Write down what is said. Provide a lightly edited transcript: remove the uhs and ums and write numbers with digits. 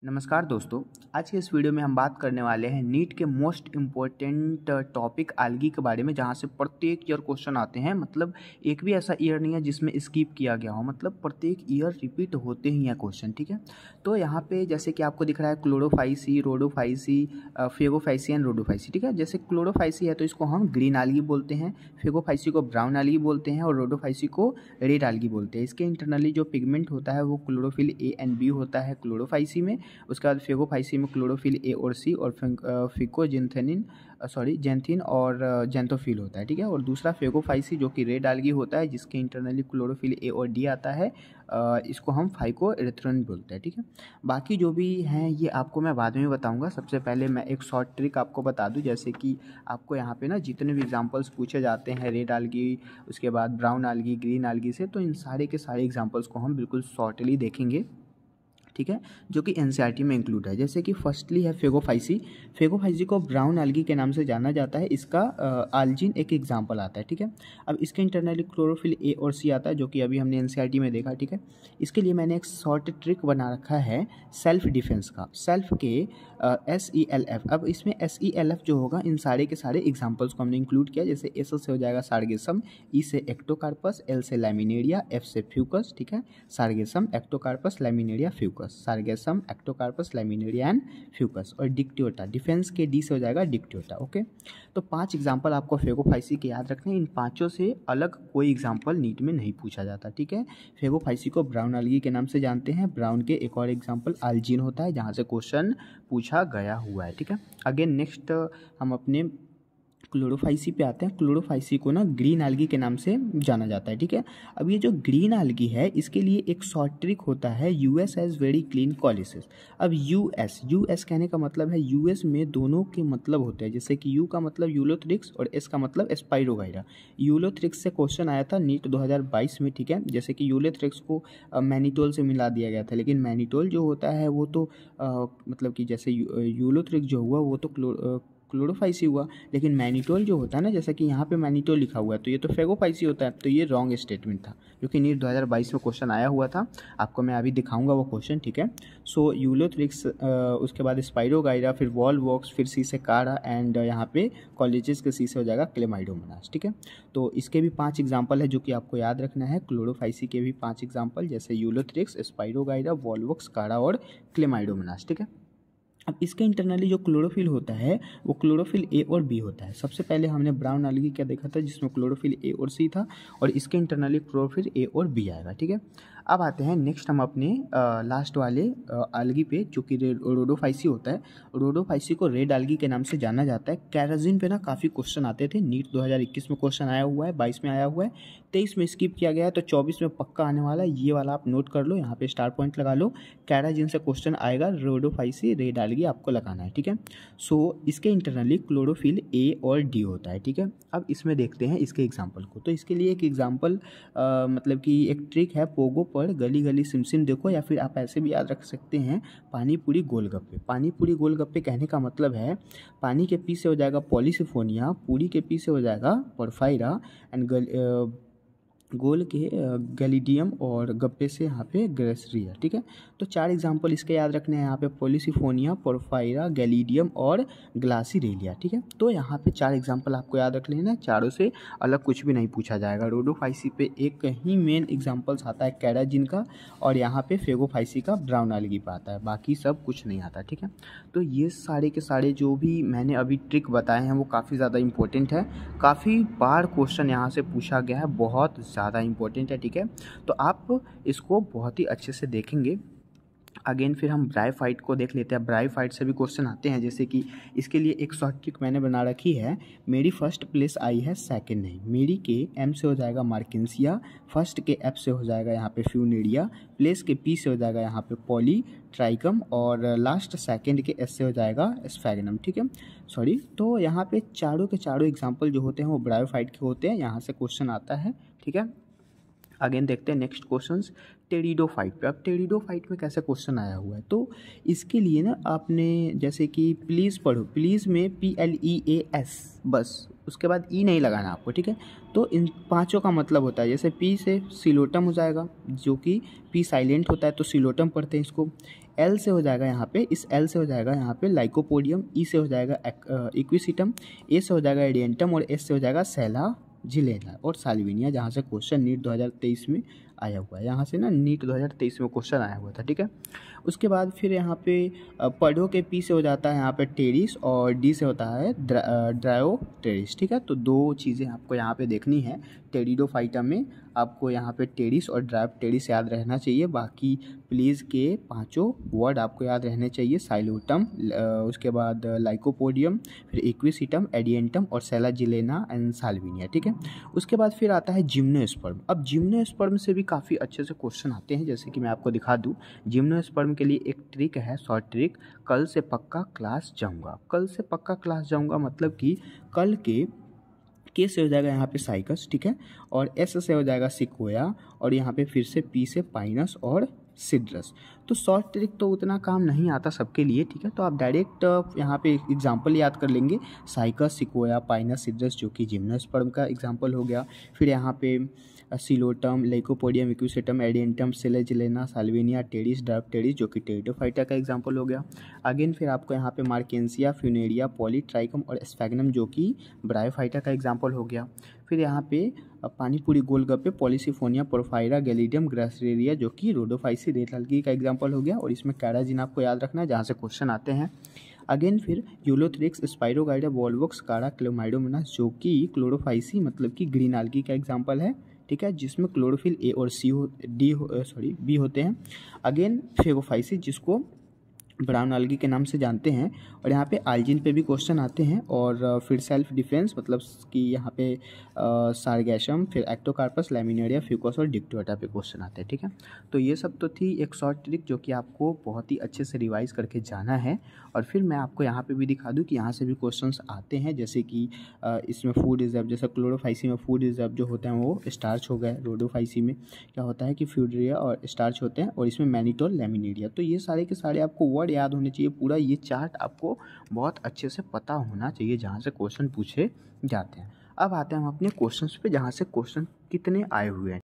नमस्कार दोस्तों। आज के इस वीडियो में हम बात करने वाले हैं नीट के मोस्ट इम्पोर्टेंट टॉपिक आल्गी के बारे में, जहां से प्रत्येक ईयर क्वेश्चन आते हैं। मतलब एक भी ऐसा ईयर नहीं है जिसमें स्किप किया गया हो, मतलब प्रत्येक ईयर रिपीट होते ही हैं क्वेश्चन। ठीक है, तो यहाँ पे जैसे कि आपको दिख रहा है क्लोरोफाइसी, रोडोफाइसी, फेगोफाइसी एंड रोडोफाइसी। ठीक है, जैसे क्लोरोफाइसी है तो इसको हम ग्रीन आल्गी बोलते हैं, फेगोफाइसी को ब्राउन आल्गी बोलते हैं और रोडोफाइसी को रेड आल्गी बोलते हैं। इसके इंटरनली जो पिगमेंट होता है वो क्लोरोफिल ए एंड बी होता है क्लोरोफाइसी में। उसके बाद फेगोफाइसी में क्लोरोफिल ए और सी और जेंथिन और जेंथोफिल होता है। ठीक है, और दूसरा फेगोफाइसी जो कि रेड आल्गी होता है, जिसके इंटरनली क्लोरोफिल ए और डी आता है। इसको हम फाइकोएरिथ्रिन बोलते हैं। ठीक है, बाकी जो भी हैं ये आपको मैं बाद में बताऊंगा। सबसे पहले मैं एक शॉर्ट ट्रिक आपको बता दूं, जैसे कि आपको यहाँ पे ना जितने भी एग्जांपल्स पूछे जाते हैं रेड आल्गी, उसके बाद ब्राउन आल्गी, ग्रीन आल्गी से, तो इन सारे के सारे एग्जांपल्स को हम बिल्कुल शॉर्टली देखेंगे। ठीक है, जो कि एनसीईआरटी में इंक्लूड है। जैसे कि फर्स्टली है फेगोफाइसी। फेगोफाइसी को ब्राउन आल्गी के नाम से जाना जाता है। इसका आल्जीन एक एग्जांपल आता है। ठीक है, अब इसके इंटरनली क्लोरोफिल ए और सी आता है, जो कि अभी हमने एनसीईआरटी में देखा। ठीक है, इसके लिए मैंने एक शॉर्ट ट्रिक बना रखा है सेल्फ डिफेंस का। सेल्फ के SELF। अब इसमें SELF जो होगा, इन सारे के सारे एग्जाम्पल्स को हमने इंक्लूड किया। जैसे S से हो जाएगा सार्गेसम, E से एक्टोकार्पस, L से लैमिनेरिया, F से फ्यूकस। ठीक है, sargassum, Ectocarpus, laminaria, Fucus, sargassum, Ectocarpus, laminaria and Fucus. और डिक्टियोटा, डिफेंस के D से हो जाएगा डिक्टियोटा। ओके, तो 5 एग्जाम्पल आपको फेगोफाइसी के याद रखने हैं। इन पाँचों से अलग कोई एग्जाम्पल नीट में नहीं पूछा जाता। ठीक है, फेगोफाइसी को ब्राउन आल्गी के नाम से जानते हैं। ब्राउन के एक और एग्जाम्पल आल्जीन होता है, जहाँ से क्वेश्चन पूछा गया हुआ है। ठीक है, अगेन नेक्स्ट हम अपने क्लोरोफाइसी पे आते हैं। क्लोरोफाइसी को ना ग्रीन आल्गी के नाम से जाना जाता है। ठीक है, अब ये जो ग्रीन आल्गी है, इसके लिए एक शॉर्ट ट्रिक होता है, US हैज़ वेरी क्लीन कोलिसिस। अब US कहने का मतलब है, US में दोनों के मतलब होते हैं। जैसे कि U का मतलब यूलोथ्रिक्स और S का मतलब स्पाइरोगाइरा। यूलोथ्रिक्स से क्वेश्चन आया था नीट 2022 में। ठीक है, जैसे कि यूलोथ्रिक्स को मैनिटोल से मिला दिया गया था, लेकिन मैनिटोल जो होता है वो तो मतलब कि जैसे यूलोथ्रिक्स जो हुआ वो तो क्लोरोफाइसी हुआ, लेकिन मैनिटोल जो होता है ना, जैसा कि यहाँ पे मैनिटोल लिखा हुआ है, तो ये तो फेगोफाइसी होता है। तो ये रॉन्ग स्टेटमेंट था, जो कि नीट 2022 में क्वेश्चन आया हुआ था। आपको मैं अभी दिखाऊंगा वो क्वेश्चन। ठीक है, सो यूलोथ्रिक्स, उसके बाद स्पाइरोगाइरा, फिर वॉलवॉक्स, फिर सी से कारा एंड यहाँ पे कॉलेजेस के सी से हो जाएगा क्लेमाइडोमोनास। ठीक है, तो इसके भी 5 एग्जाम्पल है जो कि आपको याद रखना है। क्लोरोफाइसी के भी 5 एग्जाम्पल, जैसे यूलोथ्रिक्स, स्पाइरोगाइरा, वॉलवॉक्स, कारा और क्लेमाइडोमोनास। ठीक है, अब इसके इंटरनली जो क्लोरोफिल होता है वो क्लोरोफिल ए और बी होता है। सबसे पहले हमने ब्राउन आल्गी क्या देखा था, जिसमें क्लोरोफिल ए और सी था, और इसके इंटरनली क्लोरोफिल ए और बी आएगा। ठीक है, अब आते हैं नेक्स्ट हम अपने लास्ट वाले आल्गी पे, जो कि रोडोफाइसी होता है। रोडोफाइसी को रेड आल्गी के नाम से जाना जाता है। कैराजिन पे ना काफ़ी क्वेश्चन आते थे। नीट 2021 में क्वेश्चन आया हुआ है, 22 में आया हुआ है, 23 में स्किप किया गया है, तो 24 में पक्का आने वाला है। ये वाला आप नोट कर लो, यहाँ पे स्टार पॉइंट लगा लो। कैराजिन से क्वेश्चन आएगा, रोडोफाइसी रेड आल्गी आपको लगाना है। ठीक है, सो इसके इंटरनली क्लोरोफिल ए और डी होता है। ठीक है, अब इसमें देखते हैं इसके एग्जाम्पल को। तो इसके लिए एक एग्जाम्पल मतलब कि एक ट्रिक है, पोगो पर गली गली सिमसिम देखो, या फिर आप ऐसे भी याद रख सकते हैं, पानी पूरी गोलगप्पे। पानी पूरी गोलगप्पे कहने का मतलब है, पानी के पी से हो जाएगा पॉलीसिफोनिया, पूरी के पी से हो जाएगा पोरफायरा एंड गोल के गैलिडियम और गप्पे से यहाँ पे ग्रेसरिया। ठीक है, तो 4 एग्जाम्पल इसके याद रखने हैं यहाँ पे, पॉलीसिफोनिया, पोरफायरा, गैलिडियम और ग्लासीरेलिया। ठीक है, तो यहाँ पे 4 एग्जाम्पल आपको याद रख लेना, चारों से अलग कुछ भी नहीं पूछा जाएगा। रोडोफाइसी पे एक ही मेन एग्जाम्पल्स आता है कैराजिन का, और यहाँ पे फेगोफाइसी का ब्राउन आल्गी पे आता है, बाकी सब कुछ नहीं आता। ठीक है, तो ये सारे के सारे जो भी मैंने अभी ट्रिक बताए हैं वो काफ़ी ज़्यादा इंपॉर्टेंट है। काफ़ी बार क्वेश्चन यहाँ से पूछा गया है, बहुत ज़्यादा इंपॉर्टेंट है। ठीक है, तो आप इसको बहुत ही अच्छे से देखेंगे। अगेन फिर हम ब्राइफाइट को देख लेते हैं। ब्राइफाइट से भी क्वेश्चन आते हैं, जैसे कि इसके लिए एक शॉर्ट ट्रिक मैंने बना रखी है, मेरी फर्स्ट प्लेस आई है सेकंड नहीं। मेरी के एम से हो जाएगा मार्किंसिया, फर्स्ट के एफ से हो जाएगा यहाँ पे फ्यूनेरिया, प्लेस के पी से हो जाएगा यहाँ पे पॉली ट्राइकम, और लास्ट सेकंड के एस से हो जाएगा स्फैगनम। ठीक है, सॉरी, तो यहाँ पे चारों के चारों एग्जाम्पल जो होते हैं वो ब्रायोफाइट के होते हैं, यहाँ से क्वेश्चन आता है। ठीक है, अगेन देखते हैं नेक्स्ट क्वेश्चंस टेरिडोफाइट पे। अब टेरिडोफाइट में कैसे क्वेश्चन आया हुआ है, तो इसके लिए ना आपने जैसे कि प्लीज़ पढ़ो, प्लीज़ में PLEAS बस, उसके बाद ई नहीं लगाना आपको। ठीक है, तो इन पांचों का मतलब होता है, जैसे पी से सिलोटम हो जाएगा, जो कि पी साइलेंट होता है तो सिलोटम पढ़ते हैं इसको। एल से हो जाएगा यहाँ पे, इस एल से हो जाएगा यहाँ पे लाइकोपोडियम, ई से हो जाएगा इक्विसिटम, ए से हो जाएगा एडियंटम और एस से हो जाएगा सेला जिलेना और साल्विनिया, जहाँ से क्वेश्चन नीट 2023 में आया हुआ है। यहाँ से ना नीट 2023 में क्वेश्चन आया हुआ था, ठीक है। उसके बाद फिर यहाँ पे पढ़ो के पी से हो जाता है यहाँ पे टेरिस और डी से होता है ड्रायोटेरिस, ठीक है। तो दो चीज़ें आपको यहाँ पे देखनी है। टेरिडोफाइटा में आपको यहाँ पे टेरिस और ड्रायोटेरिस याद रहना चाहिए। बाकी प्लीज़ के पांचों वर्ड आपको याद रहने चाहिए, साइलोटम, उसके बाद लाइकोपोडियम, फिर इक्विसिटम, एडियंटम और सेलाजिलेना एंड साल्विनिया, ठीक है। उसके बाद फिर आता है जिम्नोस्पर्म। अब जिम्नोस्पर्म से भी काफ़ी अच्छे से क्वेश्चन आते हैं, जैसे कि मैं आपको दिखा दूँ। जिम्नोस्पर्म के लिए एक ट्रिक है, शॉर्ट ट्रिक, कल से पक्का क्लास जाऊँगा। कल से पक्का क्लास जाऊँगा मतलब कि कल के से हो जाएगा यहाँ पे साइकस, ठीक है, और एस से हो जाएगा सिक्वोया और यहाँ पे फिर से पी से पाइनस और सिड्रस। तो शॉर्ट ट्रिक तो उतना काम नहीं आता सबके लिए, ठीक है। तो आप डायरेक्ट यहाँ पे एग्जांपल याद कर लेंगे, साइकस, सिक्वोया, पाइनस, सिड्रस, जो कि जिम्नोस्पर्म का एग्जांपल हो गया। फिर यहाँ पे Psilotum, Lycopodium, Equisetum, Adiantum, Selaginella, Salvinia, Pteris, Dryopteris, जो कि टेरिडोफाइटा का एग्जांपल हो गया। अगेन फिर आपको यहाँ पे मार्केंसिया, फ्यूनेरिया, पॉलीट्राइकम और स्फैग्नम, जो कि ब्रायोफाइटा का एग्जांपल हो गया। फिर यहाँ पे पानीपुरी गोलगप्पे, पॉलीसिफोनिया, पोरफायरा, गैलिडियम, ग्रासिलेरिया, जो कि रोडोफाइसी रेत अलगी का एग्जांपल हो गया। और इसमें कैराजिन आपको याद रखना है, जहाँ से क्वेश्चन आते हैं। अगेन फिर यूलोथ्रिक्स, स्पाइरोगाइडा, वॉलवॉक्स, कारा, क्लोमाइडोमोनास, जो कि क्लोरोफाइसी मतलब कि ग्रीन अलगी का एग्जांपल है, ठीक है, जिसमें क्लोरोफिल ए और बी होते हैं। अगेन फेगोफाइसी, जिसको ब्राउन अलगी के नाम से जानते हैं। और यहाँ पे आल्जिन पे भी क्वेश्चन आते हैं। और फिर सेल्फ डिफेंस मतलब कि यहाँ पे सारगैशम, फिर एक्टोकार्पस, लैमिनेरिया, फ्यूकोस और डिक्टोटा पे क्वेश्चन आते हैं, ठीक है। तो ये सब तो थी एक शॉर्ट ट्रिक जो कि आपको बहुत ही अच्छे से रिवाइज करके जाना है। और फिर मैं आपको यहाँ पे भी दिखा दूँ कि यहाँ से भी क्वेश्चंस आते हैं, जैसे कि इसमें फूड रिजर्व, जैसे क्लोरोफाइसी में फूड रिजर्व जो होते हैं वो स्टार्च हो गए। रोडोफाइसी में क्या होता है कि फ्यूडरिया और स्टार्च होते हैं। और इसमें मैनिटोल, लैमिनेरिया। तो ये सारे के सारे आपको वर्ड याद होने चाहिए। पूरा ये चार्ट आपको बहुत अच्छे से पता होना चाहिए जहाँ से क्वेश्चन पूछे जाते हैं। अब आते हैं हम अपने क्वेश्चंस पे, जहाँ से क्वेश्चन कितने आए हुए हैं।